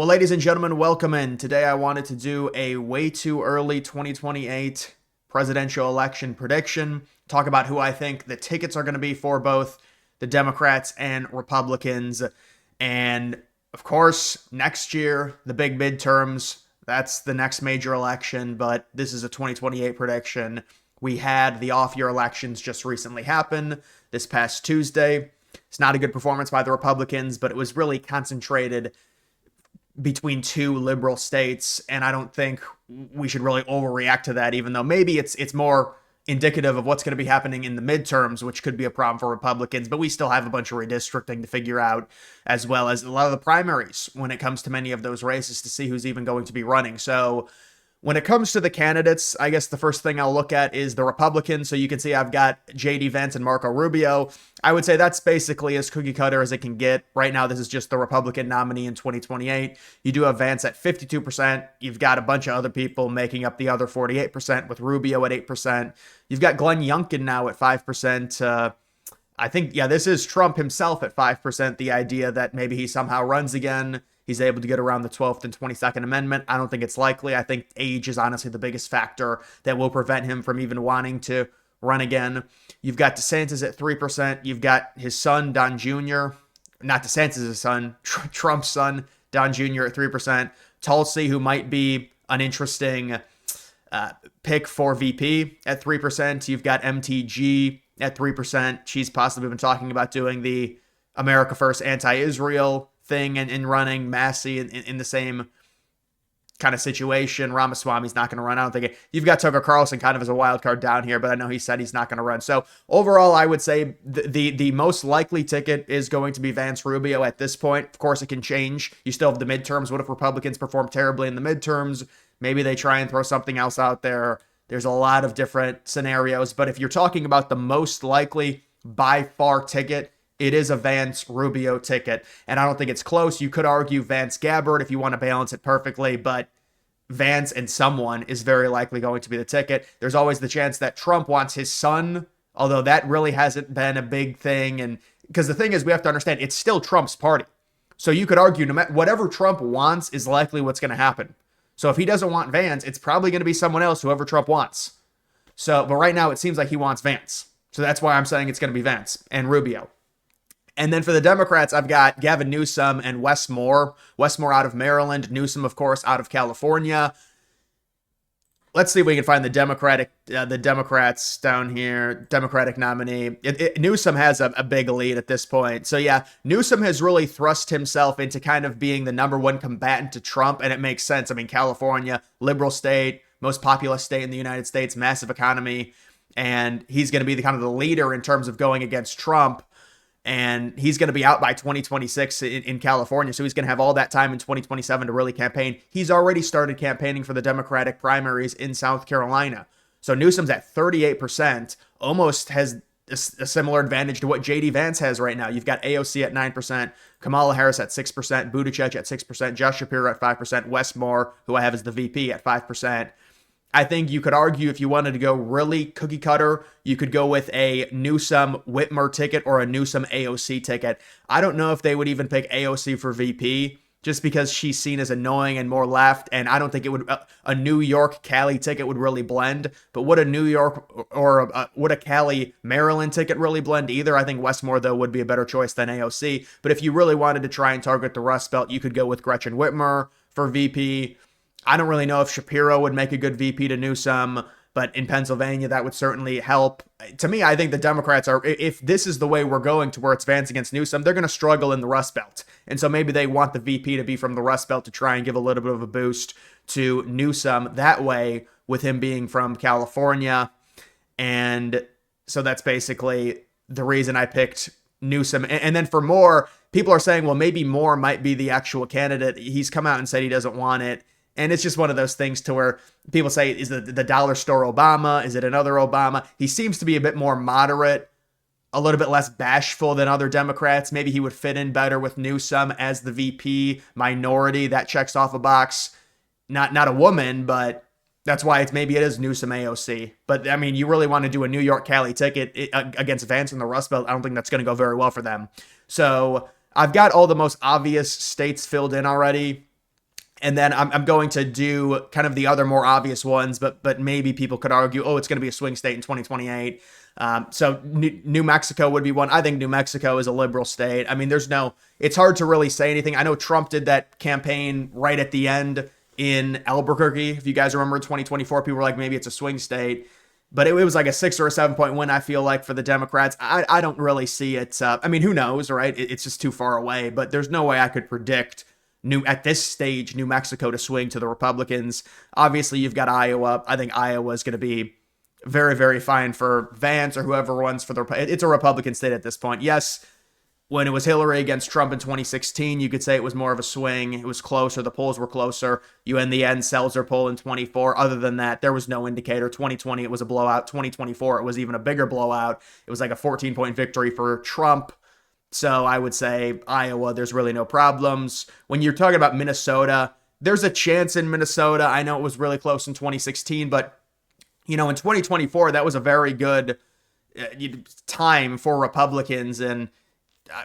Well, ladies and gentlemen, welcome in. Today I wanted to do a way too early 2028 presidential election prediction, talk about who I think the tickets are going to be for both the Democrats and Republicans. And of course, next year, the big midterms, that's the next major election, but this is a 2028 prediction. We had the off year elections just recently happen this past Tuesday. It's not a good performance by the Republicans, but it was really concentrated between two liberal states, and I don't think we should really overreact to that, even though maybe it's more indicative of what's going to be happening in the midterms, which could be a problem for Republicans, but we still have a bunch of redistricting to figure out, as well as a lot of the primaries when it comes to many of those races to see who's even going to be running. So when it comes to the candidates, I guess the first thing I'll look at is the Republicans. So you can see I've got J.D. Vance and Marco Rubio. I would say that's basically as cookie cutter as it can get. Right now, this is just the Republican nominee in 2028. You do have Vance at 52%. You've got a bunch of other people making up the other 48%, with Rubio at 8%. You've got Glenn Youngkin now at 5%. I think, this is Trump himself at 5%. The idea that maybe he somehow runs again. He's able to get around the 12th and 22nd Amendment. I don't think it's likely. I think age is honestly the biggest factor that will prevent him from even wanting to run again. You've got DeSantis at 3%. You've got his son, Don Jr., not DeSantis' son, Trump's son, Don Jr. at 3%. Tulsi, who might be an interesting pick for VP at 3%. You've got MTG at 3%. She's possibly been talking about doing the America First anti-Israel thing and running. Massey in the same kind of situation. Ramaswamy's not going to run. I don't think you've got Tucker Carlson kind of as a wild card down here, but I know he said he's not going to run. So overall, I would say the most likely ticket is going to be Vance Rubio at this point. Of course, it can change. You still have the midterms. What if Republicans perform terribly in the midterms? Maybe they try and throw something else out there. There's a lot of different scenarios, but if you're talking about the most likely by far ticket, it is a Vance Rubio ticket, and I don't think it's close. You could argue Vance Gabbard if you want to balance it perfectly, but Vance and someone is very likely going to be the ticket. There's always the chance that Trump wants his son, although that really hasn't been a big thing. And because the thing is, we have to understand, it's still Trump's party. So you could argue no matter whatever Trump wants is likely what's going to happen. So if he doesn't want Vance, it's probably going to be someone else, whoever Trump wants. So, but right now it seems like he wants Vance. So that's why I'm saying it's going to be Vance and Rubio. And then for the Democrats, I've got Gavin Newsom and Wes Moore. Wes Moore out of Maryland. Newsom, of course, out of California. Let's see if we can find the Democrats down here. Democratic nominee. Newsom has a big lead at this point. So yeah, Newsom has really thrust himself into kind of being the number one combatant to Trump, and it makes sense. I mean, California, liberal state, most populous state in the United States, massive economy, and he's going to be the kind of the leader in terms of going against Trump. And he's going to be out by 2026 in California. So he's going to have all that time in 2027 to really campaign. He's already started campaigning for the Democratic primaries in South Carolina. So Newsom's at 38%, almost has a similar advantage to what J.D. Vance has right now. You've got AOC at 9%, Kamala Harris at 6%, Buttigieg at 6%, Josh Shapiro at 5%, Wes Moore, who I have as the VP, at 5%. I think you could argue if you wanted to go really cookie cutter, you could go with a Newsom Whitmer ticket or a Newsom AOC ticket. I don't know if they would even pick AOC for VP just because she's seen as annoying and more left. And I don't think it would, a New York Cali ticket would really blend. But would a New York or would a Cali Maryland ticket really blend either? I think Wes Moore, though, would be a better choice than AOC. But if you really wanted to try and target the Rust Belt, you could go with Gretchen Whitmer for VP. I don't really know if Shapiro would make a good VP to Newsom, but in Pennsylvania, that would certainly help. To me, I think the Democrats are, if this is the way we're going to where it's Vance against Newsom, they're going to struggle in the Rust Belt. And so maybe they want the VP to be from the Rust Belt to try and give a little bit of a boost to Newsom that way, with him being from California. And so that's basically the reason I picked Newsom. And then for Moore, people are saying, well, maybe Moore might be the actual candidate. He's come out and said he doesn't want it. And it's just one of those things to where people say, is the dollar store Obama? Is it another Obama? He seems to be a bit more moderate, a little bit less bashful than other Democrats. Maybe he would fit in better with Newsom as the VP minority. That checks off a box. Not a woman, but that's why maybe it is Newsom AOC. But I mean, you really want to do a New York Cali ticket against Vance in the Rust Belt. I don't think that's going to go very well for them. So I've got all the most obvious states filled in already. And then I'm going to do kind of the other more obvious ones, but maybe people could argue, oh, it's going to be a swing state in 2028. So New Mexico would be one. I think New Mexico is a liberal state. I mean, it's hard to really say anything. I know Trump did that campaign right at the end in Albuquerque. If you guys remember 2024, people were like, maybe it's a swing state. But it was like a 6 or a 7 point win, I feel like, for the Democrats. I don't really see it. I mean, who knows, right? It's just too far away. But there's no way I could predict at this stage New Mexico to swing to the Republicans. Obviously, you've got Iowa. I think Iowa is going to be very, very fine for Vance or whoever runs for the. It's a Republican state at this point. Yes, when it was Hillary against Trump in 2016, you could say it was more of a swing. It was closer. The polls were closer. You, in the end, Seltzer poll in 24. Other than that, there was no indicator. 2020, it was a blowout. 2024, it was even a bigger blowout. It was like a 14-point victory for Trump. So I would say Iowa, there's really no problems. When you're talking about Minnesota, there's a chance in Minnesota. I know it was really close in 2016, but, in 2024, that was a very good time for Republicans. And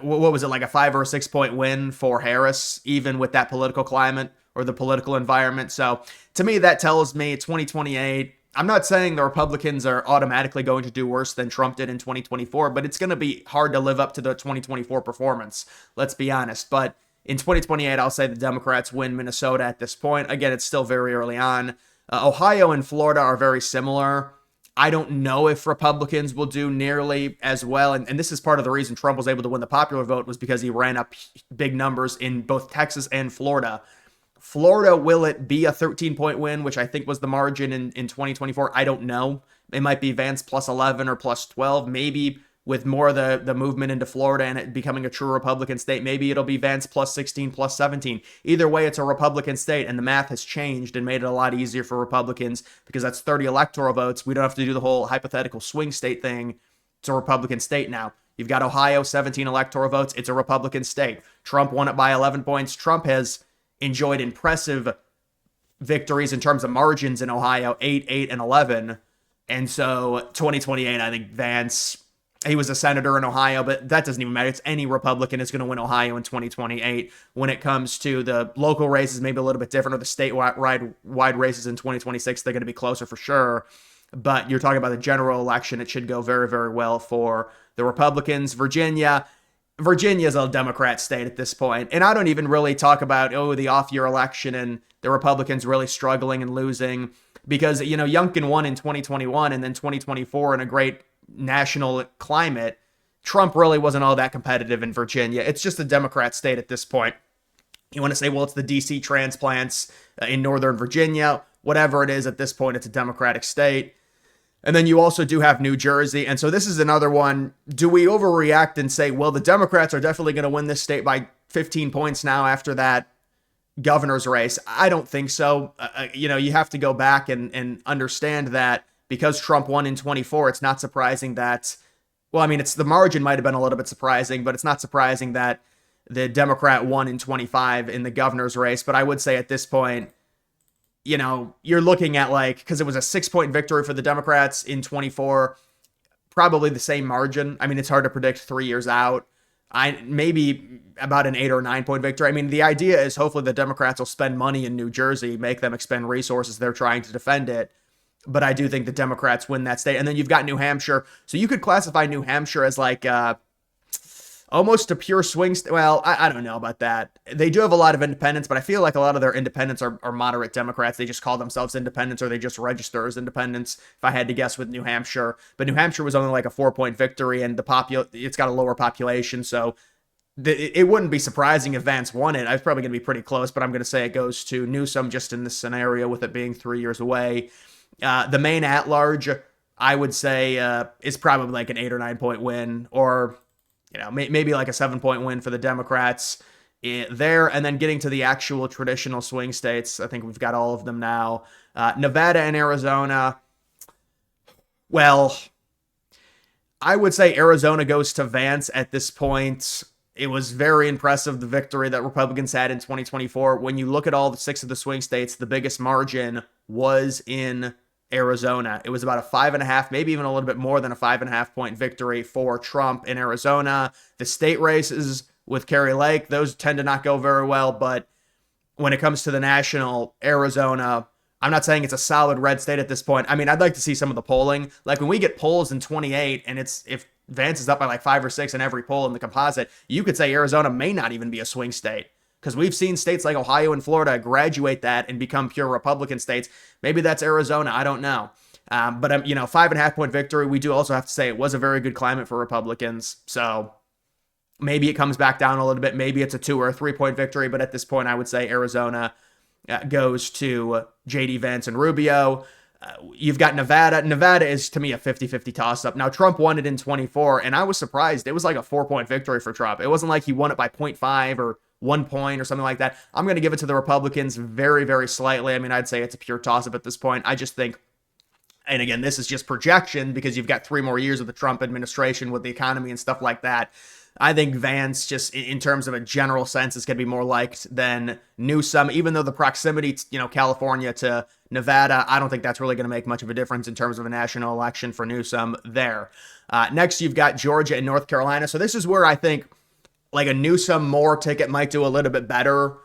what was it, like a 5 or a 6 point win for Harris, even with that political climate or the political environment? So to me, that tells me 2028. I'm not saying the Republicans are automatically going to do worse than Trump did in 2024, but it's going to be hard to live up to the 2024 performance. Let's be honest. But in 2028, I'll say the Democrats win Minnesota at this point. Again, it's still very early on. Ohio and Florida are very similar. I don't know if Republicans will do nearly as well. And this is part of the reason Trump was able to win the popular vote, was because he ran up big numbers in both Texas and Florida. Florida, will it be a 13-point win, which I think was the margin in 2024? I don't know. It might be Vance plus 11 or plus 12. Maybe with more of the movement into Florida and it becoming a true Republican state, maybe it'll be Vance plus 16, plus 17. Either way, it's a Republican state, and the math has changed and made it a lot easier for Republicans because that's 30 electoral votes. We don't have to do the whole hypothetical swing state thing. It's a Republican state now. You've got Ohio, 17 electoral votes. It's a Republican state. Trump won it by 11 points. Trump has enjoyed impressive victories in terms of margins in Ohio, 8, 8, and 11. And so 2028, I think Vance, he was a senator in Ohio, but that doesn't even matter. It's any Republican is going to win Ohio in 2028. When it comes to the local races, maybe a little bit different, or the statewide races in 2026, they're going to be closer for sure. But you're talking about the general election. It should go very, very well for the Republicans. Virginia is a Democrat state at this point. And I don't even really talk about, the off-year election and the Republicans really struggling and losing, because, Youngkin won in 2021 and then 2024 in a great national climate. Trump really wasn't all that competitive in Virginia. It's just a Democrat state at this point. You want to say, well, it's the DC transplants in Northern Virginia, whatever it is at this point, it's a Democratic state. And then you also do have New Jersey. And so this is another one. Do we overreact and say, well, the Democrats are definitely going to win this state by 15 points now after that governor's race? I don't think so. You have to go back and understand that because Trump won in 24, it's not surprising that, it's the margin might have been a little bit surprising, but it's not surprising that the Democrat won in 25 in the governor's race. But I would say at this point, you're looking at because it was a 6-point victory for the Democrats in 24, probably the same margin. It's hard to predict 3 years out. Maybe about an 8 or 9-point victory. The idea is hopefully the Democrats will spend money in New Jersey, make them expend resources. They're trying to defend it. But I do think the Democrats win that state. And then you've got New Hampshire. So you could classify New Hampshire as almost a pure swing state. Well, I don't know about that. They do have a lot of independents, but I feel like a lot of their independents are moderate Democrats. They just call themselves independents, or they just register as independents, if I had to guess, with New Hampshire. But New Hampshire was only like a 4-point victory, and it's got a lower population, so it wouldn't be surprising if Vance won it. I was probably going to be pretty close, but I'm going to say it goes to Newsom just in this scenario with it being 3 years away. The Maine at-large, I would say, is probably like an 8 or 9-point win, or maybe like a 7-point win for the Democrats there. And then getting to the actual traditional swing states, I think we've got all of them now. Nevada and Arizona, well, I would say Arizona goes to Vance at this point. It was very impressive, the victory that Republicans had in 2024. When you look at all 6 of the swing states, the biggest margin was in Arizona. It was about a 5.5, maybe even a little bit more than a 5.5-point victory for Trump in Arizona. The state races with Kari Lake, those tend to not go very well, but when it comes to the national, Arizona, I'm not saying it's a solid red state at this point. I mean, I'd like to see some of the polling. Like when we get polls in 28 and it's if Vance is up by like 5 or 6 in every poll in the composite, you could say Arizona may not even be a swing state because we've seen states like Ohio and Florida graduate that and become pure Republican states. Maybe that's Arizona. I don't know. But 5.5 point victory. We do also have to say it was a very good climate for Republicans. So maybe it comes back down a little bit. Maybe it's a 2 or a 3 point victory. But at this point, I would say Arizona goes to JD Vance and Rubio. You've got Nevada. Nevada is, to me, a 50-50 toss-up. Now, Trump won it in 24, and I was surprised. It was like a 4 point victory for Trump. It wasn't like he won it by 0.5 or 1 point or something like that. I'm going to give it to the Republicans very, very slightly. I mean, I'd say it's a pure toss-up at this point. I just think, and again, this is just projection because you've got 3 more years of the Trump administration with the economy and stuff like that. I think Vance, just in terms of a general sense, is going to be more liked than Newsom, even though the proximity, California to Nevada, I don't think that's really going to make much of a difference in terms of a national election for Newsom there. Next, you've got Georgia and North Carolina. So this is where I think like a Newsom Moore ticket might do a little bit better.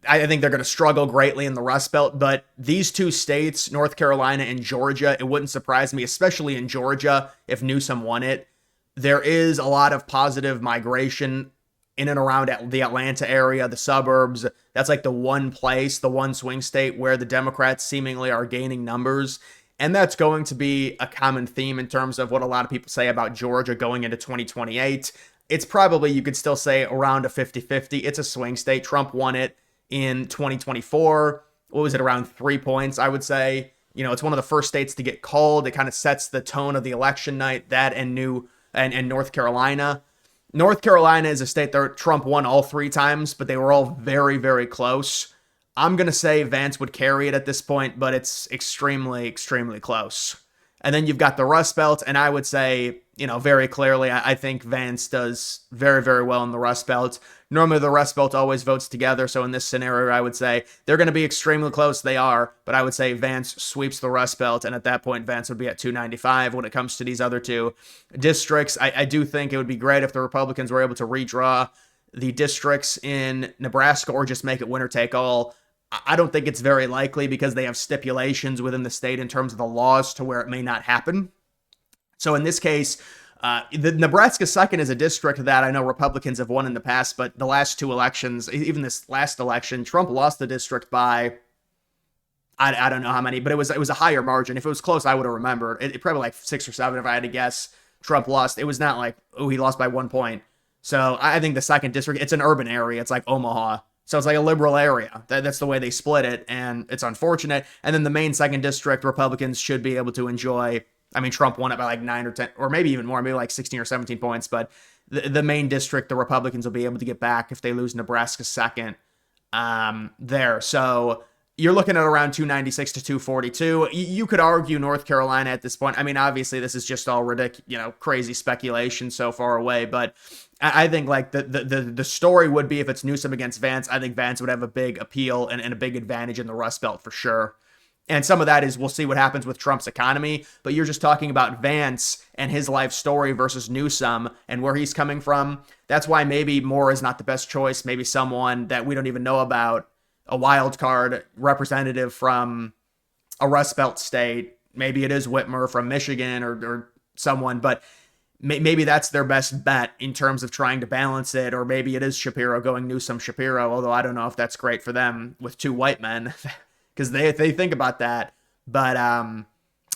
I think they're going to struggle greatly in the Rust Belt, but these 2 states, North Carolina and Georgia, it wouldn't surprise me, especially in Georgia, if Newsom won it. There is a lot of positive migration in and around the Atlanta area, the suburbs. That's like the one place, the one swing state where the Democrats seemingly are gaining numbers. And that's going to be a common theme in terms of what a lot of people say about Georgia going into 2028. It's probably, you could still say, around a 50-50. It's a swing state. Trump won it in 2024. What was it, around 3 points, I would say. It's one of the first states to get called. It kind of sets the tone of the election night, that and North Carolina. North Carolina is a state that Trump won all 3 times, but they were all very, very close. I'm going to say Vance would carry it at this point, but it's extremely, extremely close. And then you've got the Rust Belt, and I would say, very clearly, I think Vance does very, very well in the Rust Belt. Normally, the Rust Belt always votes together, so in this scenario, I would say they're going to be extremely close. They are, but I would say Vance sweeps the Rust Belt, and at that point, Vance would be at 295 when it comes to these other 2 districts. I do think it would be great if the Republicans were able to redraw the districts in Nebraska or just make it winner take all. I don't think it's very likely because they have stipulations within the state in terms of the laws to where it may not happen. So in this case, the Nebraska 2nd is a district that I know Republicans have won in the past, but the last 2 elections, even this last election, Trump lost the district by, I don't know how many, but it was a higher margin. If it was close, I would have remembered. It probably like 6 or 7 if I had to guess. Trump lost. It was not like, he lost by 1 point. So I think the 2nd district, it's an urban area. It's like Omaha. So it's like a liberal area. That's the way they split it, and it's unfortunate. And then the main 2nd district, Republicans should be able to enjoy. I mean, Trump won it by like 9 or 10, or maybe even more, maybe like 16 or 17 points. But the main district, the Republicans will be able to get back if they lose Nebraska 2nd there. So you're looking at around 296 to 242. You could argue North Carolina at this point. I mean, obviously, this is just all ridiculous, crazy speculation so far away. But I think like the story would be if it's Newsom against Vance, I think Vance would have a big appeal and a big advantage in the Rust Belt for sure. And some of that is we'll see what happens with Trump's economy. But you're just talking about Vance and his life story versus Newsom and where he's coming from. That's why maybe Moore is not the best choice. Maybe someone that we don't even know about, a wild card representative from a Rust Belt state. Maybe it is Whitmer from Michigan or someone, but maybe that's their best bet in terms of trying to balance it. Or maybe it is Shapiro going Newsom Shapiro, although I don't know if that's great for them with 2 white men because they think about that. But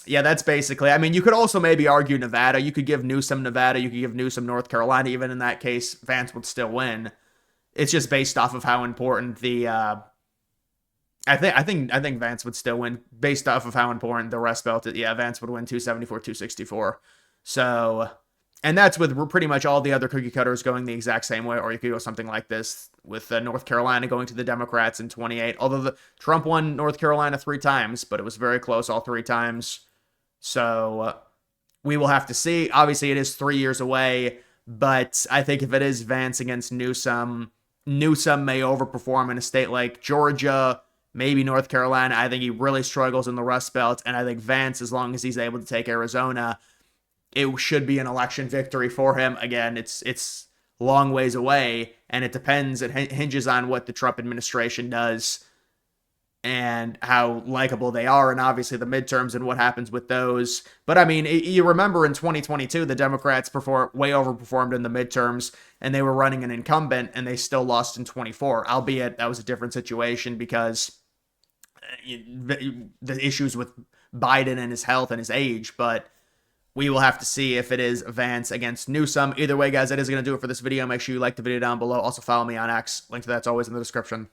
yeah, that's basically, I mean, you could also maybe argue Nevada. You could give Newsom Nevada. You could give Newsom North Carolina. Even in that case, Vance would still win. It's just based off of how important the I think Vance would still win based off of how important the Rust Belt is. Yeah, Vance would win 274, 264. So, and that's with pretty much all the other cookie cutters going the exact same way. Or you could go something like this with North Carolina going to the Democrats in 28. Although Trump won North Carolina 3 times, but it was very close all 3 times. So we will have to see. Obviously, it is 3 years away, but I think if it is Vance against Newsom, Newsom may overperform in a state like Georgia, maybe North Carolina. I think he really struggles in the Rust Belt, and I think Vance, as long as he's able to take Arizona, it should be an election victory for him. Again, it's long ways away, And it depends, it hinges on what the Trump administration does and how likable they are, and obviously the midterms and what happens with those. But I mean, you remember in 2022, the Democrats way overperformed in the midterms, and they were running an incumbent, and they still lost in 24, albeit that was a different situation because the issues with Biden and his health and his age. But we will have to see if it is Vance against Newsom. Either way, guys, that is going to do it for this video. Make sure you like the video down below. Also, follow me on X. Link to that's always in the description.